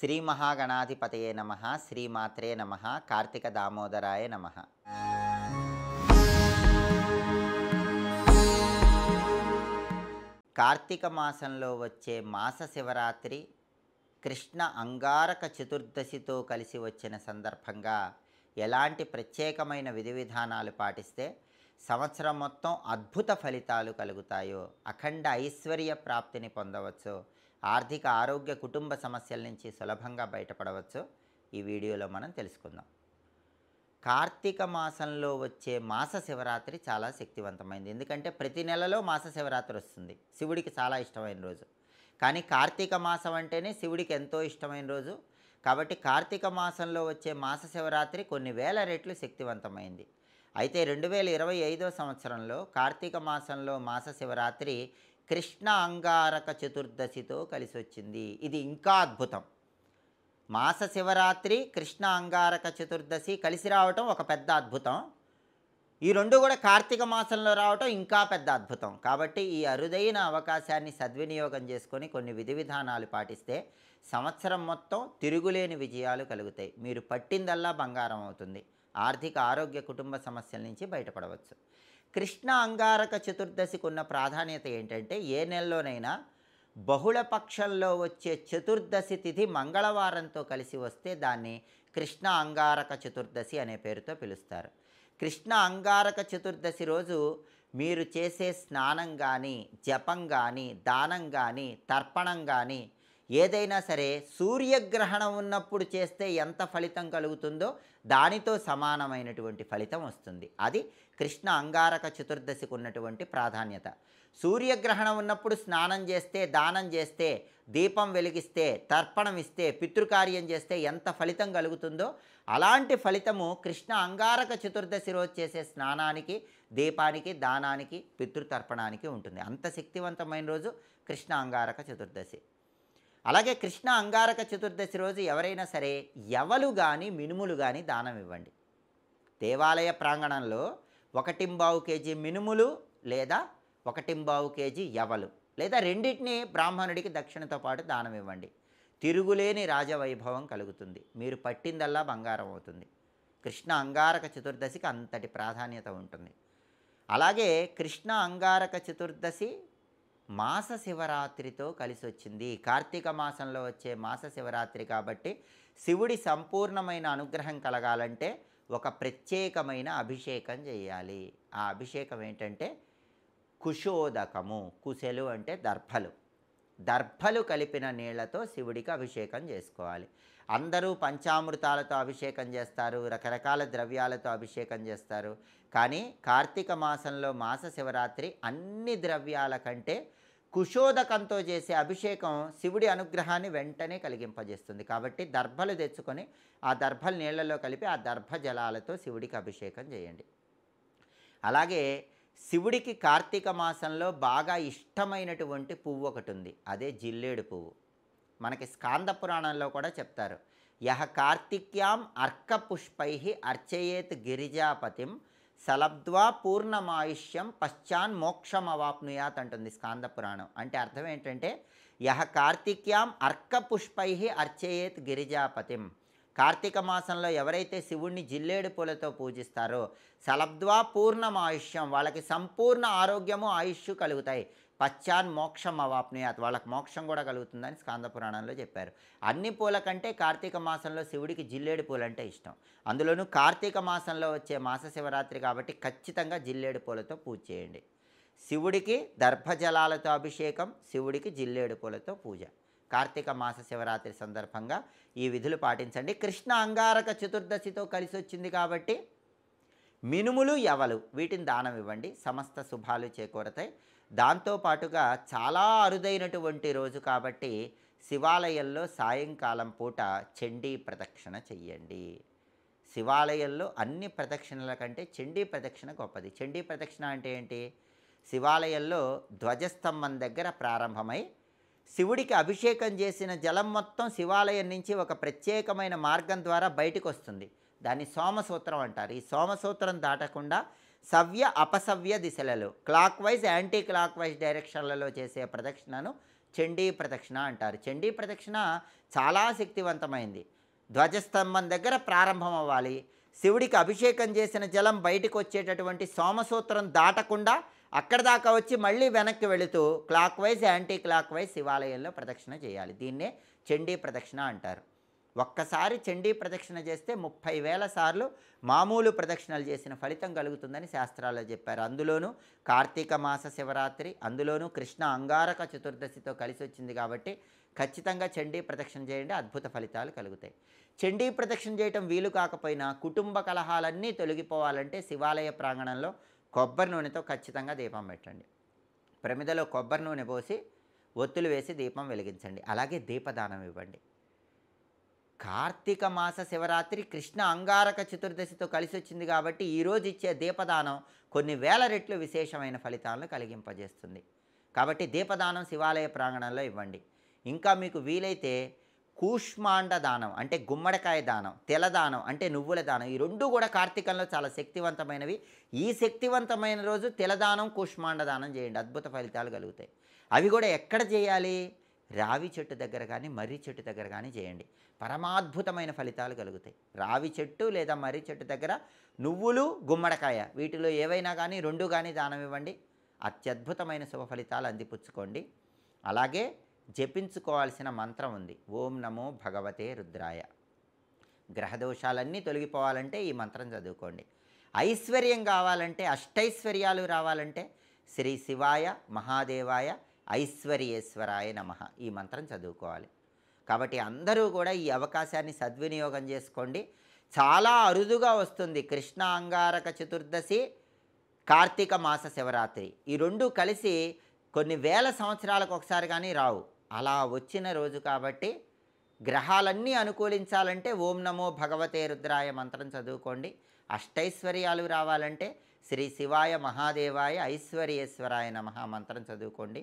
శ్రీ మహాగణాధిపతయే నమః. శ్రీమాత్రే నమః. కార్తీక దామోదరాయ నమః. కార్తీక మాసంలో వచ్చే మాస శివరాత్రి కృష్ణ అంగారక చతుర్దశితో కలిసి వచ్చిన సందర్భంగా ఎలాంటి ప్రత్యేకమైన విధి విధానాలు పాటిస్తే సంవత్సరం మొత్తం అద్భుత ఫలితాలు కలుగుతాయో, అఖండ ఐశ్వర్య ప్రాప్తిని పొందవచ్చో, ఆర్థిక ఆరోగ్య కుటుంబ సమస్యల నుంచి సులభంగా బయటపడవచ్చో ఈ వీడియోలో మనం తెలుసుకుందాం. కార్తీక మాసంలో వచ్చే మాస శివరాత్రి చాలా శక్తివంతమైంది. ఎందుకంటే ప్రతి నెలలో మాస శివరాత్రి వస్తుంది. శివుడికి చాలా ఇష్టమైన రోజు. కానీ కార్తీక మాసం అంటేనే శివుడికి ఎంతో ఇష్టమైన రోజు. కాబట్టి కార్తీక మాసంలో వచ్చే మాస శివరాత్రి కొన్ని వేల రెట్లు శక్తివంతమైంది. అయితే 2025 సంవత్సరంలో కార్తీక మాసంలో మాస శివరాత్రి కృష్ణ అంగారక చతుర్దశితో కలిసి వచ్చింది. ఇది ఇంకా అద్భుతం. మాస శివరాత్రి కృష్ణ అంగారక చతుర్దశి కలిసి రావటం ఒక పెద్ద అద్భుతం. ఈ రెండు కూడా కార్తీక మాసంలో రావటం ఇంకా పెద్ద అద్భుతం. కాబట్టి ఈ అరుదైన అవకాశాన్ని సద్వినియోగం చేసుకొని కొన్ని విధి విధానాలు పాటిస్తే సంవత్సరం మొత్తం తిరుగులేని విజయాలు కలుగుతాయి. మీరు పట్టిందల్లా బంగారం అవుతుంది. ఆర్థిక ఆరోగ్య కుటుంబ సమస్యల నుంచి బయటపడవచ్చు. కృష్ణ అంగారక చతుర్దశికి ఉన్న ప్రాధాన్యత ఏంటంటే, ఏ నెలలోనైనా బహుళ పక్షంలో వచ్చే చతుర్దశి తిథి మంగళవారంతో కలిసి వస్తే దాన్ని కృష్ణ అంగారక చతుర్దశి అనే పేరుతో పిలుస్తారు. కృష్ణ అంగారక చతుర్దశి రోజు మీరు చేసే స్నానం కానీ, జపం కానీ, దానం కానీ, తర్పణం కానీ ఏదైనా సరే సూర్యగ్రహణం ఉన్నప్పుడు చేస్తే ఎంత ఫలితం కలుగుతుందో దానితో సమానమైనటువంటి ఫలితం వస్తుంది. అది కృష్ణ అంగారక చతుర్దశికి ఉన్నటువంటి ప్రాధాన్యత. సూర్యగ్రహణం ఉన్నప్పుడు స్నానం చేస్తే, దానం చేస్తే, దీపం వెలిగిస్తే, తర్పణం ఇస్తే, పితృకార్యం చేస్తే ఎంత ఫలితం కలుగుతుందో అలాంటి ఫలితము కృష్ణ అంగారక చతుర్దశి రోజు చేసే స్నానానికి, దీపానికి, దానానికి, పితృతర్పణానికి ఉంటుంది. అంత శక్తివంతమైన రోజు కృష్ణ అంగారక చతుర్దశి. అలాగే కృష్ణ అంగారక చతుర్దశి రోజు ఎవరైనా సరే యవలు కానీ, మినుములు కానీ దానం ఇవ్వండి. దేవాలయ ప్రాంగణంలో 1.25 కేజీ మినుములు లేదా 1.25 కేజీ యవలు లేదా రెండింటిని బ్రాహ్మణుడికి దక్షిణతో పాటు దానం ఇవ్వండి. తిరుగులేని రాజవైభవం కలుగుతుంది. మీరు పట్టిందల్లా బంగారం అవుతుంది. కృష్ణ అంగారక చతుర్దశికి అంతటి ప్రాధాన్యత ఉంటుంది. అలాగే కృష్ణ అంగారక చతుర్దశి మాస శివరాత్రితో కలిసి వచ్చింది. కార్తీక మాసంలో వచ్చే మాస శివరాత్రి కాబట్టి శివుడి సంపూర్ణమైన అనుగ్రహం కలగాలంటే ఒక ప్రత్యేకమైన అభిషేకం చేయాలి. ఆ అభిషేకం ఏంటంటే కుశోదకము. కుశలు అంటే దర్భలు. దర్భలు కలిపిన నీళ్లతో శివుడికి అభిషేకం చేసుకోవాలి. అందరూ పంచామృతాలతో అభిషేకం చేస్తారు, రకరకాల ద్రవ్యాలతో అభిషేకం చేస్తారు. కానీ కార్తీక మాసంలో మాస శివరాత్రి అన్ని ద్రవ్యాల కంటే కుశోదకంతో చేసే అభిషేకం శివుడి అనుగ్రహాన్ని వెంటనే కలిగింపజేస్తుంది. కాబట్టి దర్భలు తెచ్చుకొని ఆ దర్భలు నీళ్లలో కలిపి ఆ దర్భ జలాలతో శివుడికి అభిషేకం చేయండి. అలాగే శివుడికి కార్తీక మాసంలో బాగా ఇష్టమైనటువంటి పువ్వు ఒకటి ఉంది. అదే జిల్లేడు పువ్వు. మనకి స్కాంద పురాణంలో కూడా చెప్తారు. యహ కార్తిక్యాం అర్క పుష్పై అర్చయేత్ గిరిజాపతిం సలబ్ధ్వా పూర్ణమాయుష్యం పశ్చాన్ మోక్షం అవాప్నుయాత్ అంటుంది స్కాంద పురాణం. అంటే అర్థం ఏంటంటే, యహ కార్తిక్యాం అర్క పుష్పై అర్చయేత్ గిరిజాపతిం. కార్తీక మాసంలో ఎవరైతే శివుణ్ణి జిల్లేడు పూలతో పూజిస్తారో సలబ్ధ్వా పూర్ణమాయుష్యం, వాళ్ళకి సంపూర్ణ ఆరోగ్యము, ఆయుష్షు కలుగుతాయి. పశ్చాన్ మోక్షం అవాప్నుయాత్, వాళ్ళకి మోక్షం కూడా కలుగుతుందని స్కాంద పురాణంలో చెప్పారు. అన్ని పూల కంటే కార్తీక మాసంలో శివుడికి జిల్లేడు పూలంటే ఇష్టం. అందులోనూ కార్తీక మాసంలో వచ్చే మాస శివరాత్రి కాబట్టి ఖచ్చితంగా జిల్లేడు పూలతో పూజ చేయండి. శివుడికి దర్భజలాలతో అభిషేకం, శివుడికి జిల్లేడు పూలతో పూజ. కార్తీక మాస శివరాత్రి సందర్భంగా ఈ విధులు పాటించండి. కృష్ణ అంగారక చతుర్దశితో కలిసి వచ్చింది కాబట్టి మినుములు, యవలు వీటిని దానం ఇవ్వండి. సమస్త శుభాలు చేకూరతాయి. దాంతోపాటుగా చాలా అరుదైనటువంటి రోజు కాబట్టి శివాలయంలో సాయంకాలం పూట చండీ ప్రదక్షిణ చెయ్యండి. శివాలయంలో అన్ని ప్రదక్షిణల కంటే చండీ ప్రదక్షిణ గొప్పది. చండీ ప్రదక్షిణ అంటే ఏంటి? శివాలయంలో ధ్వజస్తంభం దగ్గర ప్రారంభమై శివుడికి అభిషేకం చేసిన జలం మొత్తం శివాలయం నుంచి ఒక ప్రత్యేకమైన మార్గం ద్వారా బయటకు వస్తుంది. దాన్ని సోమసూత్రం అంటారు. ఈ సోమసూత్రం దాటకుండా సవ్య అపసవ్య దిశలలో clockwise, anti clockwise డైరెక్షన్లలో చేసే ప్రదక్షిణను చండీ ప్రదక్షిణ అంటారు. చండీ ప్రదక్షిణ చాలా శక్తివంతమైంది. ధ్వజస్తంభం దగ్గర ప్రారంభం అవ్వాలి. శివుడికి అభిషేకం చేసిన జలం బయటకు వచ్చేటటువంటి సోమసూత్రం దాటకుండా అక్కడ దాకా వచ్చి మళ్ళీ వెనక్కి వెళుతూ clock wise anti clock wise శివాలయంలో ప్రదక్షిణ చేయాలి. దీన్నే చండీ ప్రదక్షిణ అంటారు. ఒక్కసారి చండీ ప్రదక్షిణ చేస్తే 30,000 సార్లు మామూలు ప్రదక్షిణలు చేసిన ఫలితం కలుగుతుందని శాస్త్రాల్లో చెప్పారు. అందులోనూ కార్తీక మాస శివరాత్రి, అందులోనూ కృష్ణ అంగారక చతుర్దశితో కలిసి వచ్చింది కాబట్టి ఖచ్చితంగా చండీ ప్రదక్షిణ చేయండి, అద్భుత ఫలితాలు కలుగుతాయి. చండీ ప్రదక్షిణ చేయటం వీలు కాకపోయినా కుటుంబ కలహాలన్నీ తొలగిపోవాలంటే శివాలయ ప్రాంగణంలో కొబ్బరి నూనెతో ఖచ్చితంగా దీపం పెట్టండి. ప్రమిదలో కొబ్బరి నూనె పోసి ఒత్తులు వేసి దీపం వెలిగించండి. అలాగే దీపదానం ఇవ్వండి. కార్తీక మాస శివరాత్రి కృష్ణ అంగారక చతుర్దశితో కలిసి వచ్చింది కాబట్టి ఈరోజు ఇచ్చే దీపదానం కొన్ని వేల రెట్లు విశేషమైన ఫలితాలను కలిగింపజేస్తుంది. కాబట్టి దీపదానం శివాలయ ప్రాంగణంలో ఇవ్వండి. ఇంకా మీకు వీలైతే కూష్మాండ దానం అంటే గుమ్మడికాయ దానం, తెలదానం అంటే నువ్వుల దానం, ఈ రెండు కూడా కార్తీకంలో చాలా శక్తివంతమైనవి. ఈ శక్తివంతమైన రోజు తెలదానం, కూష్మాండ దానం చేయండి, అద్భుత ఫలితాలు కలుగుతాయి. అవి కూడా ఎక్కడ చేయాలి? రావి చెట్టు దగ్గర కానీ మర్రి చెట్టు దగ్గర కానీ చేయండి, పరమాద్భుతమైన ఫలితాలు కలుగుతాయి. రావి చెట్టు లేదా మర్రి చెట్టు దగ్గర నువ్వులు, గుమ్మడికాయ వీటిలో ఏవైనా కానీ రెండు కానీ దానం ఇవ్వండి, అత్యద్భుతమైన శుభ ఫలితాలు అందిపుచ్చుకోండి. అలాగే జపించుకోవాల్సిన మంత్రం ఉంది, ఓం నమో భగవతే రుద్రాయ. గ్రహదోషాలన్నీ తొలగిపోవాలంటే ఈ మంత్రం చదువుకోండి. ఐశ్వర్యం కావాలంటే, అష్టైశ్వర్యాలు రావాలంటే శ్రీ శివాయ మహాదేవాయ ఐశ్వర్యేశ్వరాయ నమః ఈ మంత్రం చదువుకోవాలి. కాబట్టి అందరూ కూడా ఈ అవకాశాన్ని సద్వినియోగం చేసుకోండి. చాలా అరుదుగా వస్తుంది కృష్ణ అంగారక చతుర్దశి, కార్తీక మాస శివరాత్రి, ఈ రెండు కలిసి కొన్ని వేల సంవత్సరాలకు ఒకసారి కానీ రావు. అలా వచ్చిన రోజు కాబట్టి గ్రహాలన్నీ అనుకూలించాలంటే ఓం నమో భగవతే రుద్రాయ మంత్రం చదువుకోండి. అష్టైశ్వర్యాలు రావాలంటే శ్రీ శివాయ మహాదేవాయ ఐశ్వర్యేశ్వరాయ నమః మంత్రం చదువుకోండి.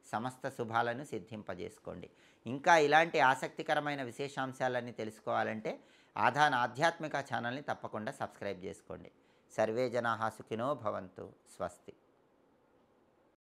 సమస్త శుభాలను సిద్ధింపజేసుకోండి. ఇంకా ఇలాంటి ఆసక్తికరమైన విశేషాంశాలన్నీ తెలుసుకోవాలంటే ఆధాన్ ఆధ్యాత్మిక ఛానల్ని తప్పకుండా సబ్స్క్రైబ్ చేసుకోండి. సర్వే జనాః సుఖినో భవంతు. స్వస్తి.